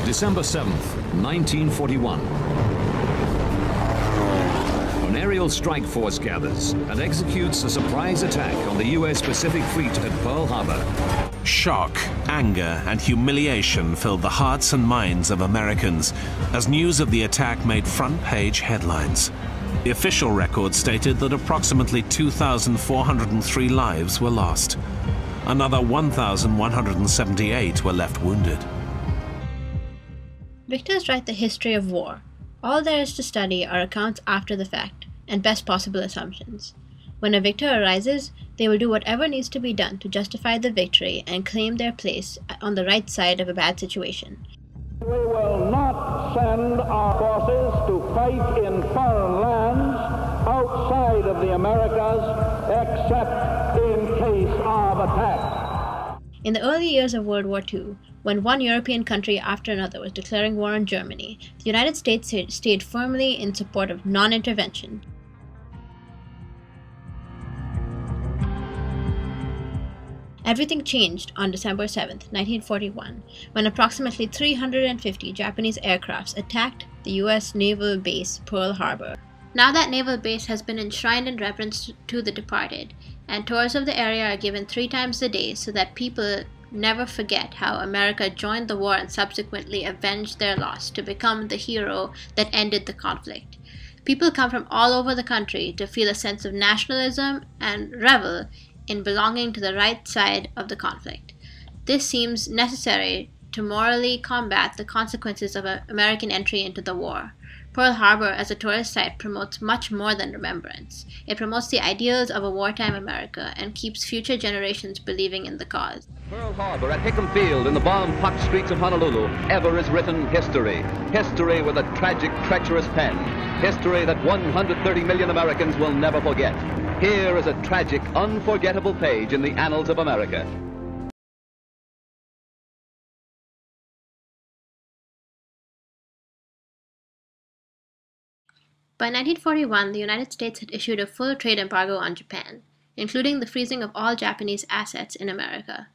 December 7th, 1941. An aerial strike force gathers and executes a surprise attack on the U.S. Pacific Fleet at Pearl Harbor. Shock, anger, and humiliation filled the hearts and minds of Americans as news of the attack made front-page headlines. The official record stated that approximately 2,403 lives were lost. Another 1,178 were left wounded. Victors write the history of war. All there is to study are accounts after the fact, and best possible assumptions. When a victor arises, they will do whatever needs to be done to justify the victory and claim their place on the right side of a bad situation. We will not send our forces to fight in foreign lands outside of the Americas except in case of attack. In the early years of World War II, when one European country after another was declaring war on Germany, the United States stayed firmly in support of non-intervention. Everything changed on December 7, 1941, when approximately 350 Japanese aircrafts attacked the U.S. naval base Pearl Harbor. Now that naval base has been enshrined in reverence to the departed, and tours of the area are given 3 times a day so that people never forget how America joined the war and subsequently avenged their loss to become the hero that ended the conflict. People come from all over the country to feel a sense of nationalism and revel in belonging to the right side of the conflict. This seems necessary to morally combat the consequences of American entry into the war. Pearl Harbor as a tourist site promotes much more than remembrance. It promotes the ideals of a wartime America and keeps future generations believing in the cause. Pearl Harbor at Hickam Field in the bomb-pocked streets of Honolulu ever is written history. History with a tragic, treacherous pen. History that 130 million Americans will never forget. Here is a tragic, unforgettable page in the annals of America. By 1941, the United States had issued a full trade embargo on Japan, including the freezing of all Japanese assets in America.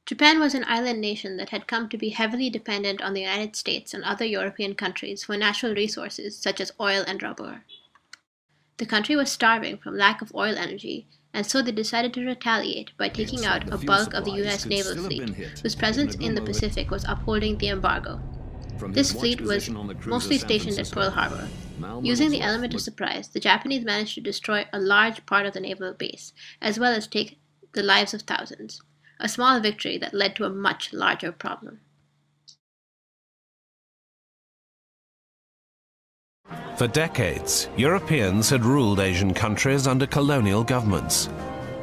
Japan was an island nation that had come to be heavily dependent on the United States and other European countries for natural resources such as oil and rubber. The country was starving from lack of oil energy, and so they decided to retaliate by taking out a bulk of the U.S. naval fleet, whose presence in the Pacific was upholding the embargo. This fleet was mostly stationed at Pearl Harbor. Using the element of surprise, the Japanese managed to destroy a large part of the naval base, as well as take the lives of thousands. A small victory that led to a much larger problem. For decades, Europeans had ruled Asian countries under colonial governments.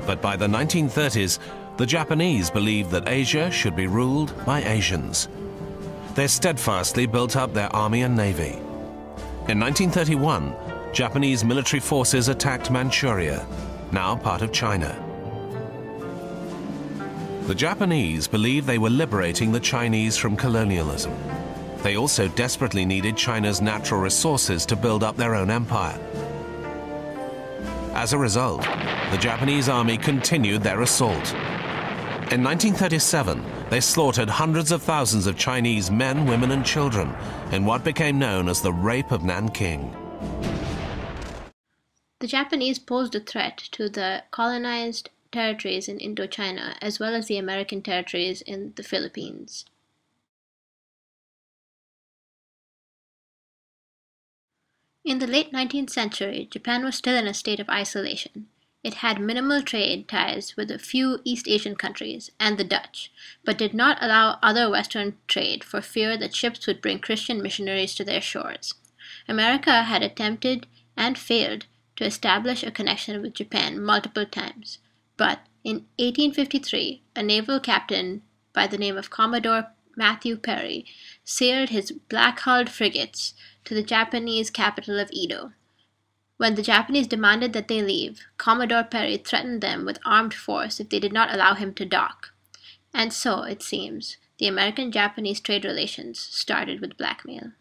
But by the 1930s, the Japanese believed that Asia should be ruled by Asians. They steadfastly built up their army and navy. In 1931, Japanese military forces attacked Manchuria, now part of China. The Japanese believed they were liberating the Chinese from colonialism. They also desperately needed China's natural resources to build up their own empire. As a result, the Japanese army continued their assault. In 1937, they slaughtered hundreds of thousands of Chinese men, women, and children in what became known as the Rape of Nanking. The Japanese posed a threat to the colonized territories in Indochina, as well as the American territories in the Philippines. In the late 19th century, Japan was still in a state of isolation. It had minimal trade ties with a few East Asian countries and the Dutch, but did not allow other Western trade for fear that ships would bring Christian missionaries to their shores. America had attempted and failed to establish a connection with Japan multiple times, but in 1853, a naval captain by the name of Commodore Matthew Perry sailed his black-hulled frigates to the Japanese capital of Edo. When the Japanese demanded that they leave, Commodore Perry threatened them with armed force if they did not allow him to dock. And so, it seems, the American-Japanese trade relations started with blackmail.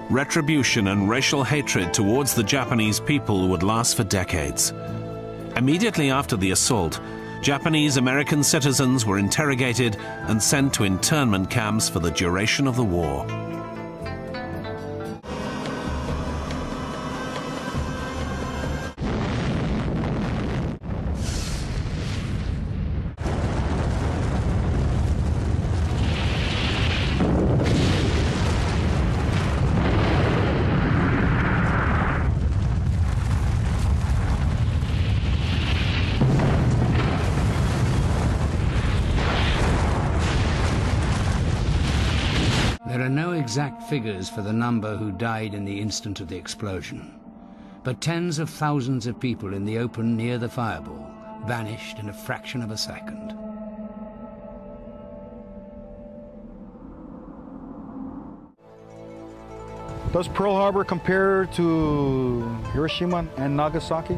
Retribution and racial hatred towards the Japanese people would last for decades. Immediately after the assault, Japanese American citizens were interrogated and sent to internment camps for the duration of the war. There are no exact figures for the number who died in the instant of the explosion, but tens of thousands of people in the open near the fireball vanished in a fraction of a second. Does Pearl Harbor compare to Hiroshima and Nagasaki?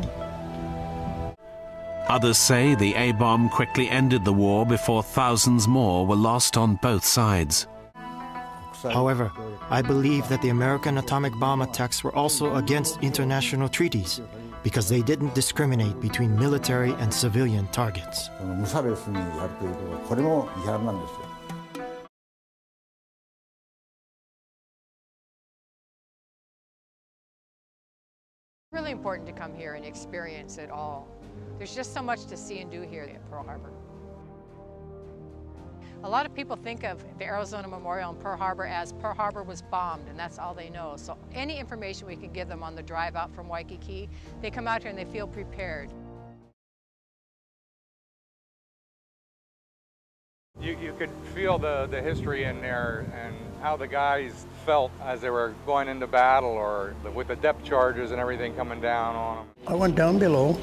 Others say the A-bomb quickly ended the war before thousands more were lost on both sides. However, I believe that the American atomic bomb attacks were also against international treaties because they didn't discriminate between military and civilian targets. It's really important to come here and experience it all. There's just so much to see and do here at Pearl Harbor. A lot of people think of the Arizona Memorial and Pearl Harbor as Pearl Harbor was bombed, and that's all they know. So any information we can give them on the drive out from Waikiki, they come out here and they feel prepared. You could feel the history in there and how the guys felt as they were going into battle, or with the depth charges and everything coming down on them. I went down below,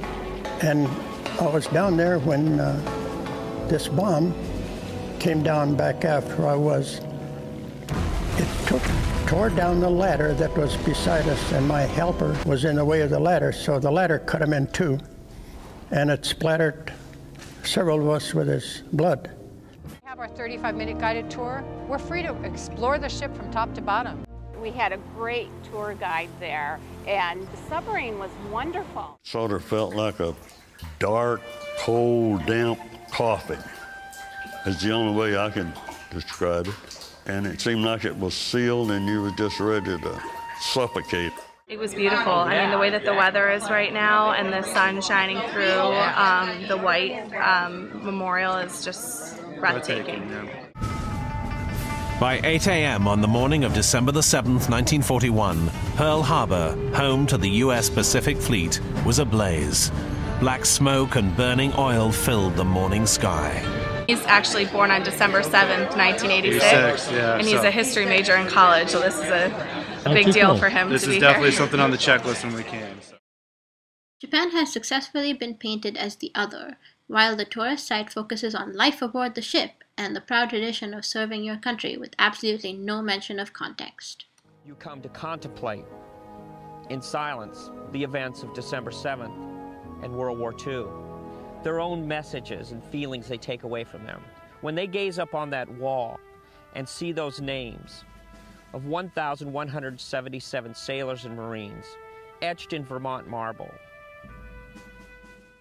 and I was down there when this bomb came down back after I was. It tore down the ladder that was beside us, and my helper was in the way of the ladder, so the ladder cut him in two, and it splattered several of us with his blood. We have our 35-minute guided tour. We're free to explore the ship from top to bottom. We had a great tour guide there, and the submarine was wonderful. Sort of felt like a dark, cold, damp coffin. It's the only way I can describe it. And it seemed like it was sealed and you were just ready to suffocate. It was beautiful. I mean, the way that the weather is right now and the sun shining through the white memorial is just breathtaking. By 8 a.m. on the morning of December the 7th, 1941, Pearl Harbor, home to the U.S. Pacific Fleet, was ablaze. Black smoke and burning oil filled the morning sky. He's actually born on December 7th, 1986, and he's a history major in college, so this is a big deal for him to be here. This is definitely something on the checklist when we came. So. Japan has successfully been painted as the other, while the tourist site focuses on life aboard the ship and the proud tradition of serving your country with absolutely no mention of context. You come to contemplate in silence the events of December 7th and World War II. Their own messages and feelings they take away from them. When they gaze up on that wall and see those names of 1,177 sailors and Marines etched in Vermont marble,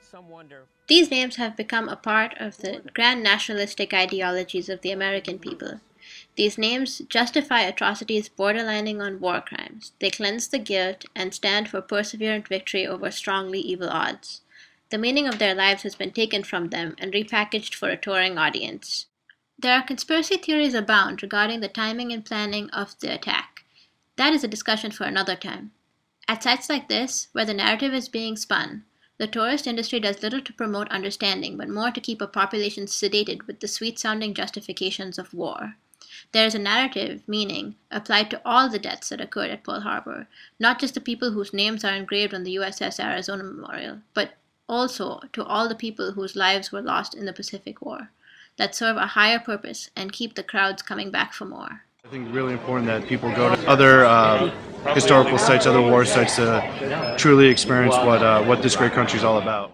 some wonder... These names have become a part of the grand nationalistic ideologies of the American people. These names justify atrocities borderlining on war crimes. They cleanse the guilt and stand for perseverant victory over strongly evil odds. The meaning of their lives has been taken from them and repackaged for a touring audience. There are conspiracy theories abound regarding the timing and planning of the attack. That is a discussion for another time. At sites like this, where the narrative is being spun, the tourist industry does little to promote understanding, but more to keep a population sedated with the sweet-sounding justifications of war. There is a narrative, meaning, applied to all the deaths that occurred at Pearl Harbor, not just the people whose names are engraved on the USS Arizona Memorial, but also to all the people whose lives were lost in the Pacific War, that serve a higher purpose and keep the crowds coming back for more. I think it's really important that people go to other historical sites, other war sites to truly experience what this great country is all about.